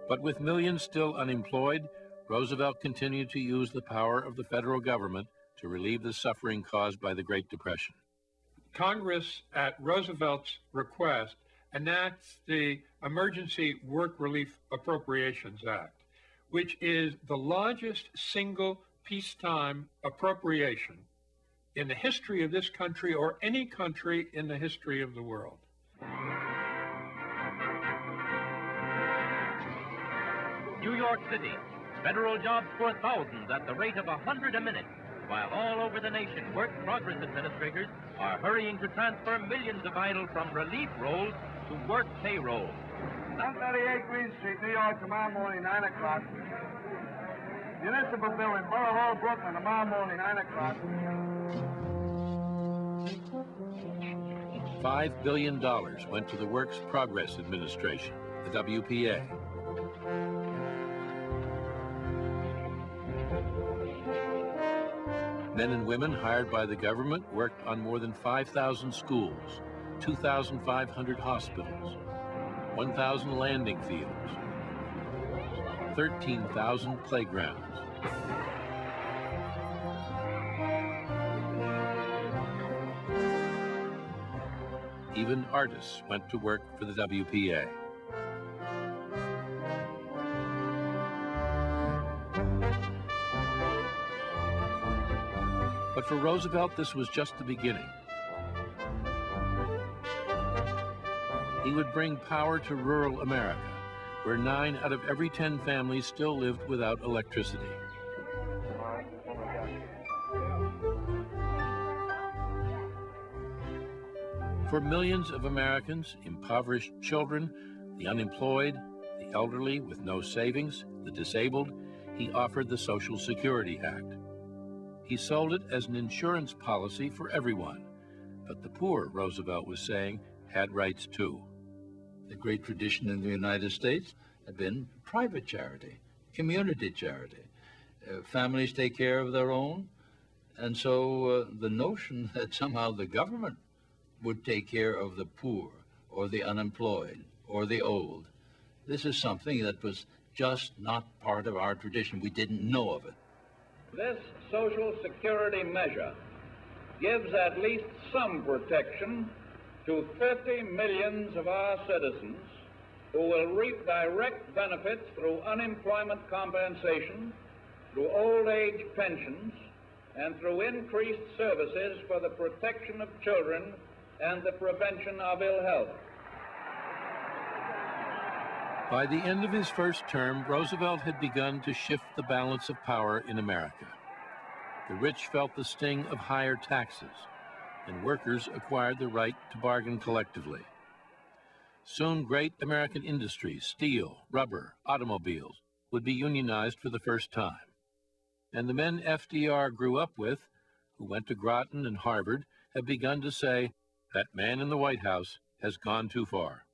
But with millions still unemployed, Roosevelt continued to use the power of the federal government to relieve the suffering caused by the Great Depression. Congress, at Roosevelt's request, enacts the Emergency Work Relief Appropriations Act, which is the largest single peacetime appropriation in the history of this country or any country in the history of the world. New York City, federal jobs for thousands at the rate of 100 a minute, while all over the nation, work progress administrators are hurrying to transfer millions of idle from relief rolls to work payroll. 138 Green Street, New York, tomorrow morning, 9 o'clock. Municipal Building, Borough Hall, Brooklyn, tomorrow morning, 9 o'clock. $5 billion went to the Works Progress Administration, the WPA. Men and women hired by the government worked on more than 5,000 schools, 2,500 hospitals, 1,000 landing fields, 13,000 playgrounds. Even artists went to work for the WPA. But for Roosevelt, this was just the beginning. He would bring power to rural America, where 9 out of every 10 families still lived without electricity. For millions of Americans, impoverished children, the unemployed, the elderly with no savings, the disabled, he offered the Social Security Act. He sold it as an insurance policy for everyone, but the poor, Roosevelt was saying, had rights too. The great tradition in the United States had been private charity, community charity. Families take care of their own, and so the notion that somehow the government would take care of the poor or the unemployed or the old, this is something that was just not part of our tradition. We didn't know of it. This Social Security measure gives at least some protection to 30 million of our citizens who will reap direct benefits through unemployment compensation, through old age pensions, and through increased services for the protection of children and the prevention of ill health. By the end of his first term, Roosevelt had begun to shift the balance of power in America. The rich felt the sting of higher taxes, and workers acquired the right to bargain collectively. Soon, great American industries, steel, rubber, automobiles, would be unionized for the first time. And the men FDR grew up with, who went to Groton and Harvard, have begun to say, that man in the White House has gone too far.